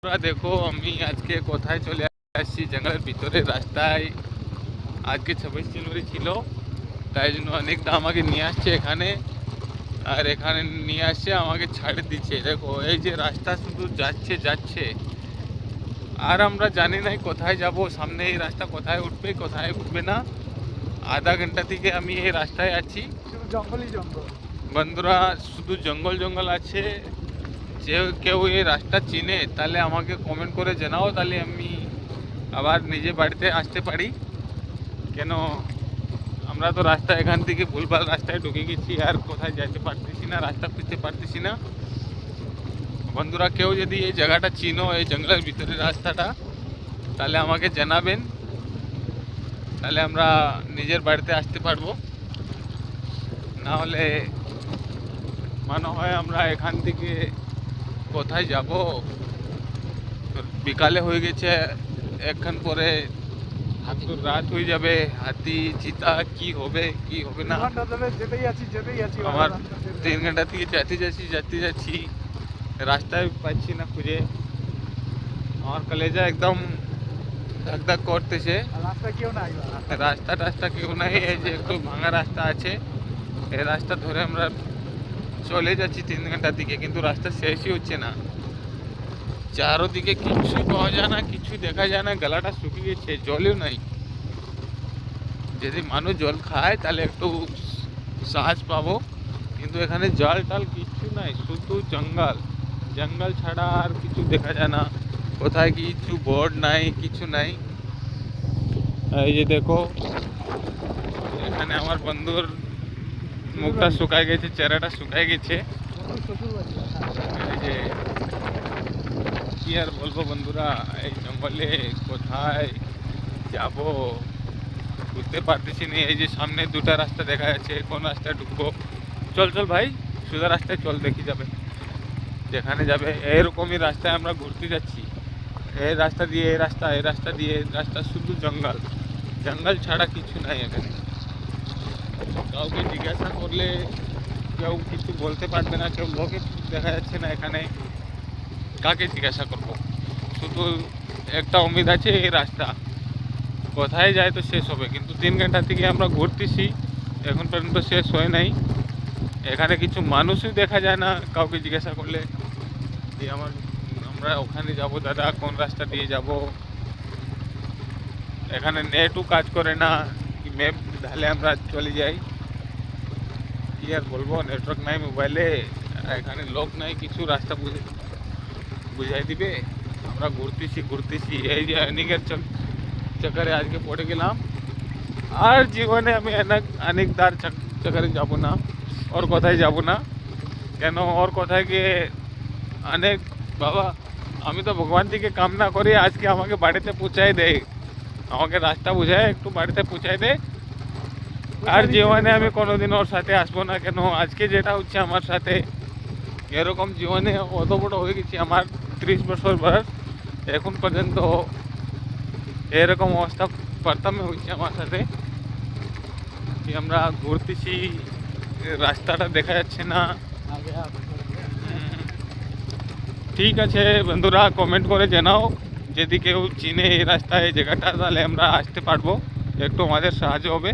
তোমরা দেখো আমি আজকে কোথায় চলে আসছি, জঙ্গলের ভিতরে রাস্তায়। আজকে 26 জানুয়ারি ছিল, তাই জন্য অনেকটা আমাকে নিয়ে আসছে এখানে। আর এখানে নিয়ে আসছে আমাকে ছাড়ে দিচ্ছে। দেখো এই যে রাস্তা শুধু যাচ্ছে যাচ্ছে, আর আমরা জানি না কোথায় যাব। সামনে এই রাস্তা কোথায় উঠবে কোথায় উঠবে না। আধা ঘন্টা থেকে আমি এই রাস্তায় আছি। জঙ্গলই জঙ্গল বন্ধুরা, শুধু জঙ্গল জঙ্গল আছে। যে কেউ এই রাস্তা চিনে তাহলে আমাকে কমেন্ট করে জানাও, তাহলে আমি আবার নিজে বাড়িতে আসতে পারি। কেন আমরা তো রাস্তা এখান থেকে ভুলভাল রাস্তায় ঢুকে গেছি, আর কোথায় যেতে পারতেছি না, রাস্তা খুঁজতে পারতেছি না। বন্ধুরা, কেউ যদি এই জায়গাটা চিনো, এই জঙ্গলের ভিতরে রাস্তাটা, তাহলে আমাকে জানাবেন, তাহলে আমরা নিজের বাড়িতে আসতে পারবো। না হলে মনে হয় আমরা এখান থেকে কোথায় যাব। বিকালে হয়ে গেছে, একখান পরে রাত হয়ে যাবে। হাতি চিতা কি হবে কি হবে না। ঘন্টা ধরে যেতেই আছি আমার 3 ঘন্টা থেকে যেতে যাচ্ছি, রাস্তায় পাচ্ছি না খুঁজে। আমার কলেজা একদম ধাক ধাক করতেছে। রাস্তা কেউ নাই, রাস্তা কেউ নাই। এই যে একটু ভাঙা রাস্তা আছে, এই রাস্তা ধরে আমরা চলে যাচ্ছি 3 ঘন্টা থেকে, কিন্তু রাস্তা শেষই হচ্ছে না। চারোদিকে কিছু পাওয়া যায় না, কিছু দেখা যায় না। গলাটা শুকিয়ে গেছে, জলও নাই। যদি মানুষ জল খায় তাহলে একটু সাহস পাবো, কিন্তু এখানে জল টল কিচ্ছু নাই, শুধু জঙ্গল। জঙ্গল ছাড়া আর কিছু দেখা যায় না। কোথায় কিছু বোর্ড নাই, কিছু নাই। এই যে দেখো, এখানে আমার বন্ধুর মুখটা শুকায় গেছে, চেহারাটা শুকায় গেছে। এই যে কি আর বলবো বন্ধুরা, এই জঙ্গলে কোথায় যাব বুঝতে পারতেছি না। এই যে সামনে দুটা রাস্তা দেখা যাচ্ছে, কোন রাস্তায় ঢুকবো? চল চল ভাই, সোজা রাস্তায় চল, দেখি যাবে যেখানে যাবে। এরকমই রাস্তায় আমরা ঘুরতে যাচ্ছি। এই রাস্তা দিয়ে এই রাস্তা দিয়ে এই রাস্তা, শুধু জঙ্গল। জঙ্গল ছাড়া কিছু নাই এখানে। কাউকে জিজ্ঞাসা করলে কেউ কিছু বলতে পারবে না, কেউ লোকে দেখা যাচ্ছে না এখানে। কাকে জিজ্ঞাসা করব? শুধু একটা উম্মিদ আছে, এই রাস্তা কোথায় যায় তো শেষ হবে, কিন্তু 3 ঘন্টা থেকে আমরা ঘুরতেছি, এখন পর্যন্ত শেষ হয় নাই। এখানে কিছু মানুষই দেখা যায় না, কাউকে জিজ্ঞাসা করলে যে আমরা ওখানে যাব দাদা, কোন রাস্তা দিয়ে যাব। এখানে নেটও কাজ করে না, ম্যাপ ঢালে আমরা চলে যাই। কি আর বলবো, নেটওয়ার্ক নাই মোবাইলে, এখানে লোক নাই কিছু রাস্তা বুঝাই দিবে। আমরা ঘুরতেছি এই যে অনেকের চক্করে আজকে পড়ে গেলাম। আর জীবনে আমি অনেকদার চক্করে যাব না, ওর কথায় যাব না। কেন ওর কথায় গিয়ে অনেক, বাবা আমি তো ভগবান থেকে কামনা করি আজকে আমাকে বাড়িতে পৌঁছায় দেয়, আমাকে রাস্তা বুঝায় একটু বাড়িতে পৌঁছায় দেয়। আর জীবনে আমি কোনোদিন ওর সাথে আসবো না। কেন আজকে যেটা হচ্ছে আমার সাথে, এরকম জীবনে অত বড় হয়ে গেছি, আমার 30 বছর বয়স, এখন পর্যন্ত এরকম অবস্থা প্রথমে হচ্ছে আমার সাথে। কি আমরা ঘুরতেছি, রাস্তাটা দেখা যাচ্ছে না। ঠিক আছে বন্ধুরা, কমেন্ট করে জানাও যদি কেউ চিনে এই রাস্তায় এই জায়গাটা, তাহলে আমরা আসতে পারবো, একটু আমাদের সাহায্য হবে।